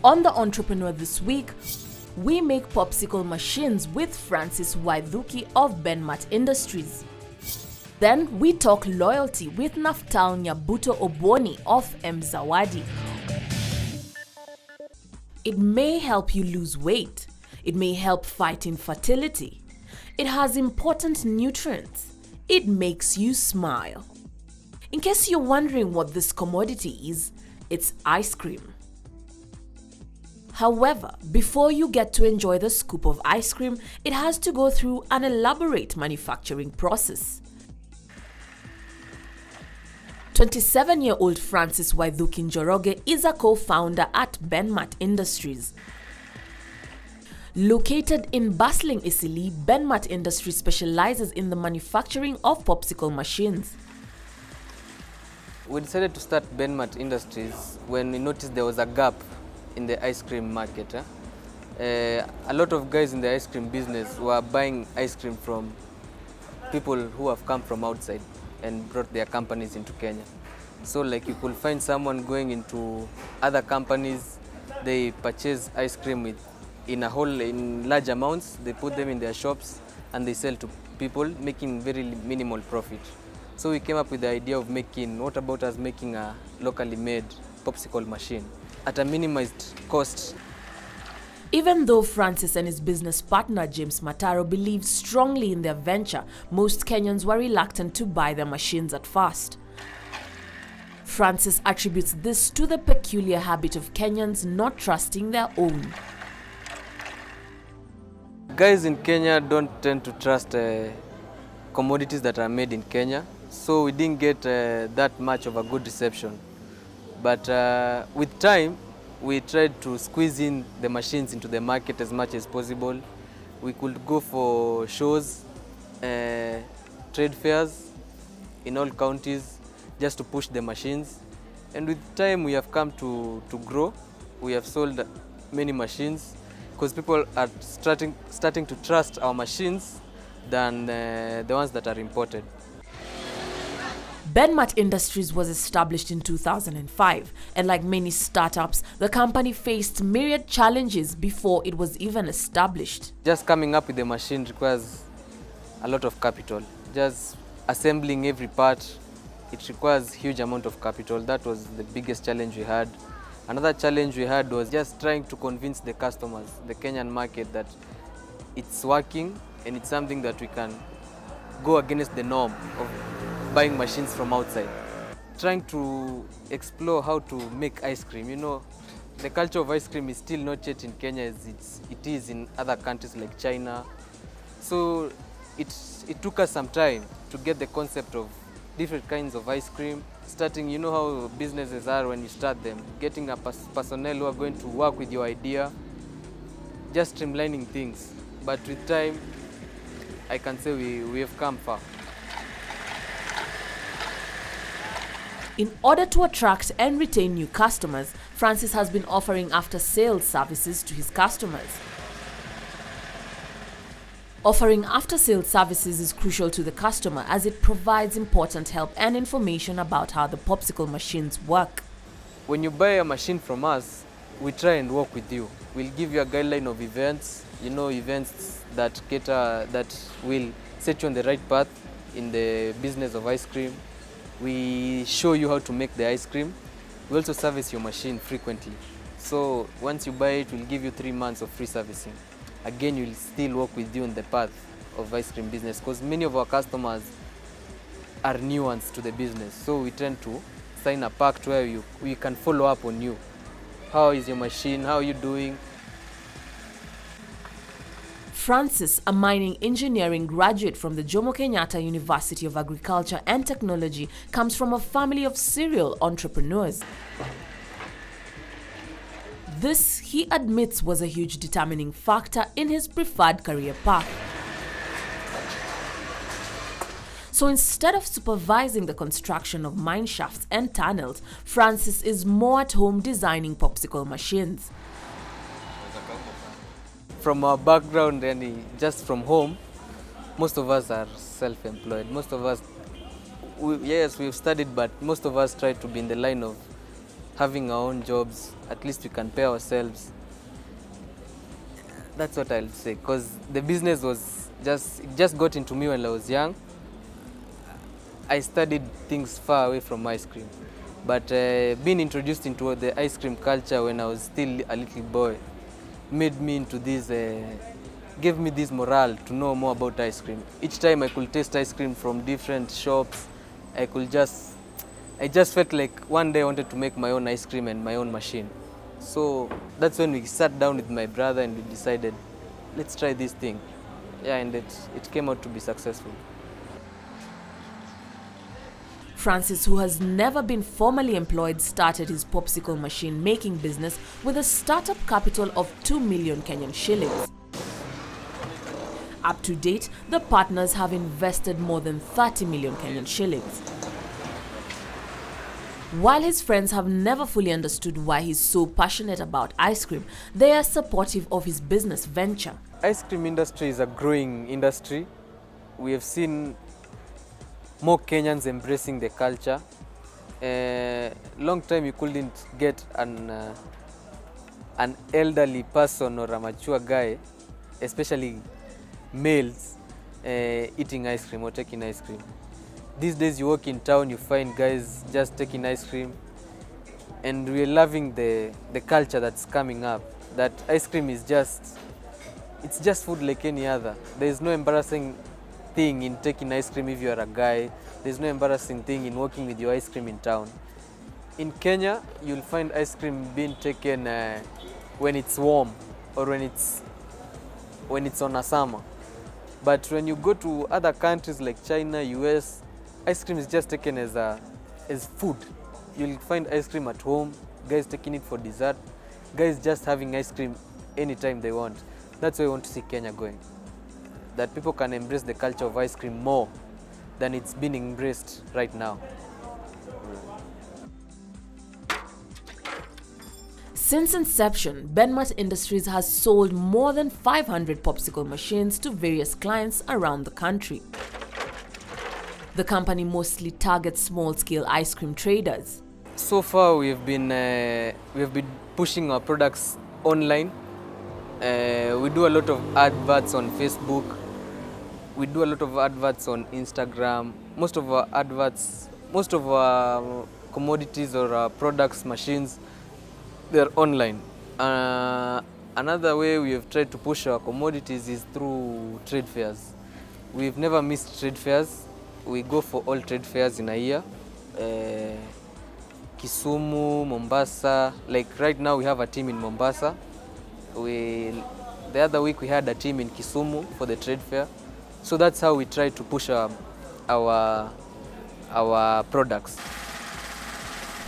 On The Entrepreneur this week, we make popsicle machines with Francis Waithuki of Benmat Industries. Then we talk loyalty with Naftal Nyabuto Oboni of Mzawadi. It may help you lose weight. It may help fight infertility. It has important nutrients. It makes you smile. In case you're wondering what this commodity is, it's ice cream. However, before you get to enjoy the scoop of ice cream, it has to go through an elaborate manufacturing process. 27-year-old Francis Waithuki Njoroge is a co-founder at Benmat Industries. Located in bustling Isili, Benmat Industries specializes in the manufacturing of popsicle machines. We decided to start Benmat Industries when we noticed there was a gap in the ice cream market. A lot of guys in the ice cream business were buying ice cream from people who have come from outside and brought their companies into Kenya. So like you could find someone going into other companies, they purchase ice cream in large amounts, they put them in their shops and they sell to people, making very minimal profit. So we came up with the idea of what about us making a locally made popsicle machine at a minimized cost. Even though Francis and his business partner James Mataro believed strongly in their venture, most Kenyans were reluctant to buy their machines at first. Francis attributes this to the peculiar habit of Kenyans not trusting their own. Guys in Kenya don't tend to trust commodities that are made in Kenya, so we didn't get that much of a good reception. But with time, we tried to squeeze in the machines into the market as much as possible. We could go for shows, trade fairs in all counties just to push the machines. And with time, we have come to grow. We have sold many machines because people are starting to trust our machines than the ones that are imported. Benmat Industries was established in 2005, and like many startups, the company faced myriad challenges before it was even established. Just coming up with the machine requires a lot of capital. Just assembling every part, it requires huge amount of capital. That was the biggest challenge we had. Another challenge we had was just trying to convince the customers, the Kenyan market, that it's working and it's something that we can go against the norm of buying machines from outside. Trying to explore how to make ice cream. You know, the culture of ice cream is still not yet in Kenya as it is in other countries like China. So it took us some time to get the concept of different kinds of ice cream. Starting, you know how businesses are when you start them, getting a personnel who are going to work with your idea, just streamlining things. But with time, I can say we have come far. In order to attract and retain new customers, Francis has been offering after-sales services to his customers. Offering after-sales services is crucial to the customer as it provides important help and information about how the popsicle machines work. When you buy a machine from us, we try and work with you. We'll give you a guideline of events, events that will set you on the right path in the business of ice cream. We show you how to make the ice cream. We also service your machine frequently. So once you buy it, we'll give you 3 months of free servicing. Again, we'll still work with you on the path of ice cream business because many of our customers are new ones to the business. So we tend to sign a pact where we can follow up on you. How is your machine? How are you doing? Francis, a mining engineering graduate from the Jomo Kenyatta University of Agriculture and Technology, comes from a family of serial entrepreneurs. This, he admits, was a huge determining factor in his preferred career path. So instead of supervising the construction of mine shafts and tunnels, Francis is more at home designing popsicle machines. From our background and just from home, most of us are self-employed. Most of us, yes, we've studied, but most of us try to be in the line of having our own jobs, at least we can pay ourselves. That's what I'll say, because the business it just got into me when I was young. I studied things far away from ice cream, but being introduced into the ice cream culture when I was still a little boy made me into this, gave me this morale to know more about ice cream. Each time I could taste ice cream from different shops, I just felt like one day I wanted to make my own ice cream and my own machine. So that's when we sat down with my brother and we decided, let's try this thing. Yeah, and it came out to be successful. Francis, who has never been formally employed, started his popsicle machine making business with a startup capital of 2 million Kenyan shillings. Up to date, the partners have invested more than 30 million Kenyan shillings. While his friends have never fully understood why he's so passionate about ice cream, they are supportive of his business venture. Ice cream industry is a growing industry. We have seen more Kenyans embracing the culture. Long time you couldn't get an elderly person or a mature guy, especially males, eating ice cream or taking ice cream. These days you walk in town, you find guys just taking ice cream, and we're loving the culture that's coming up, that ice cream is it's just food like any other. There's no embarrassing thing in taking ice cream if you are a guy. There's no embarrassing thing in walking with your ice cream in town. In Kenya, you'll find ice cream being taken when it's warm or when it's on a summer. But when you go to other countries like China, US, ice cream is just taken as food. You'll find ice cream at home, guys taking it for dessert, guys just having ice cream anytime they want. That's why I want to see Kenya going. That people can embrace the culture of ice cream more than it's been embraced right now. Since inception, Benmat Industries has sold more than 500 popsicle machines to various clients around the country. The company mostly targets small-scale ice cream traders. So far, we've been pushing our products online. We do a lot of adverts on Facebook. We do a lot of adverts on Instagram. Most of our commodities or our products, machines, they're online. Another way we have tried to push our commodities is through trade fairs. We've never missed trade fairs. We go for all trade fairs in a year. Kisumu, Mombasa. Like right now we have a team in Mombasa. The other week we had a team in Kisumu for the trade fair. So that's how we try to push our products.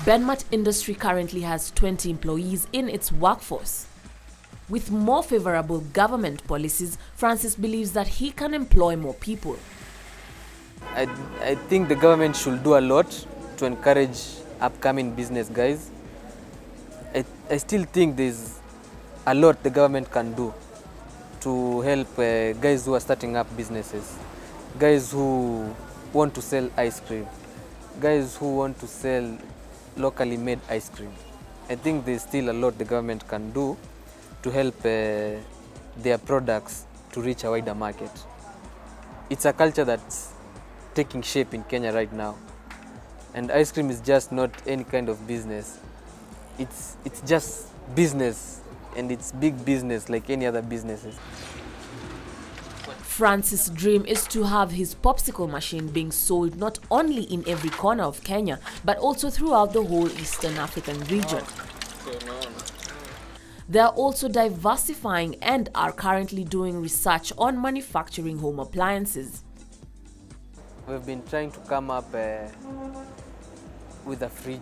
Benmat Industry currently has 20 employees in its workforce. With more favorable government policies, Francis believes that he can employ more people. I think the government should do a lot to encourage upcoming business guys. I still think there's a lot the government can do to help guys who are starting up businesses, guys who want to sell ice cream, guys who want to sell locally made ice cream. I think there's still a lot the government can do to help their products to reach a wider market. It's a culture that's taking shape in Kenya right now. And ice cream is just not any kind of business. It's just business, and it's big business like any other businesses. Francis' dream is to have his popsicle machine being sold not only in every corner of Kenya, but also throughout the whole Eastern African region. They are also diversifying and are currently doing research on manufacturing home appliances. We've been trying to come up with a fridge.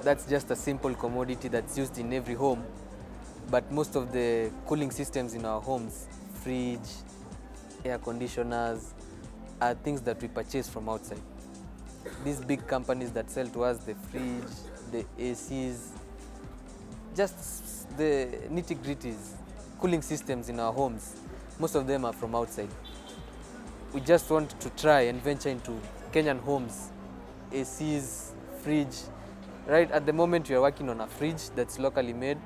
That's just a simple commodity that's used in every home. But most of the cooling systems in our homes, fridge, air conditioners, are things that we purchase from outside. These big companies that sell to us the fridge, the ACs, just the nitty-gritties, cooling systems in our homes, most of them are from outside. We just want to try and venture into Kenyan homes, ACs, fridge, Right at the moment, we are working on a fridge that's locally made,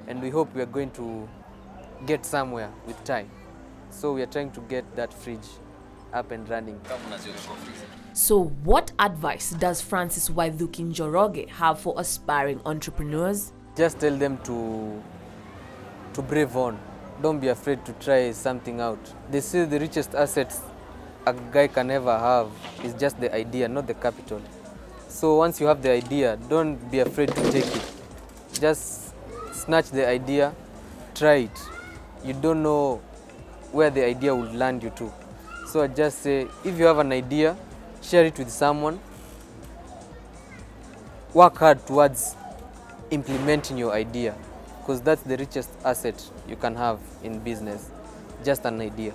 and we hope we are going to get somewhere with time. So we are trying to get that fridge up and running. So what advice does Francis Waithuki Njoroge have for aspiring entrepreneurs? Just tell them to brave on. Don't be afraid to try something out. They say the richest assets a guy can ever have is just the idea, not the capital. So once you have the idea, don't be afraid to take it. Just snatch the idea, try it. You don't know where the idea will land you to. So I just say, if you have an idea, share it with someone. Work hard towards implementing your idea, because that's the richest asset you can have in business, just an idea.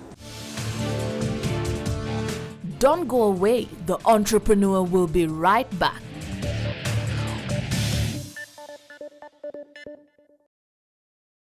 Don't go away. The entrepreneur will be right back.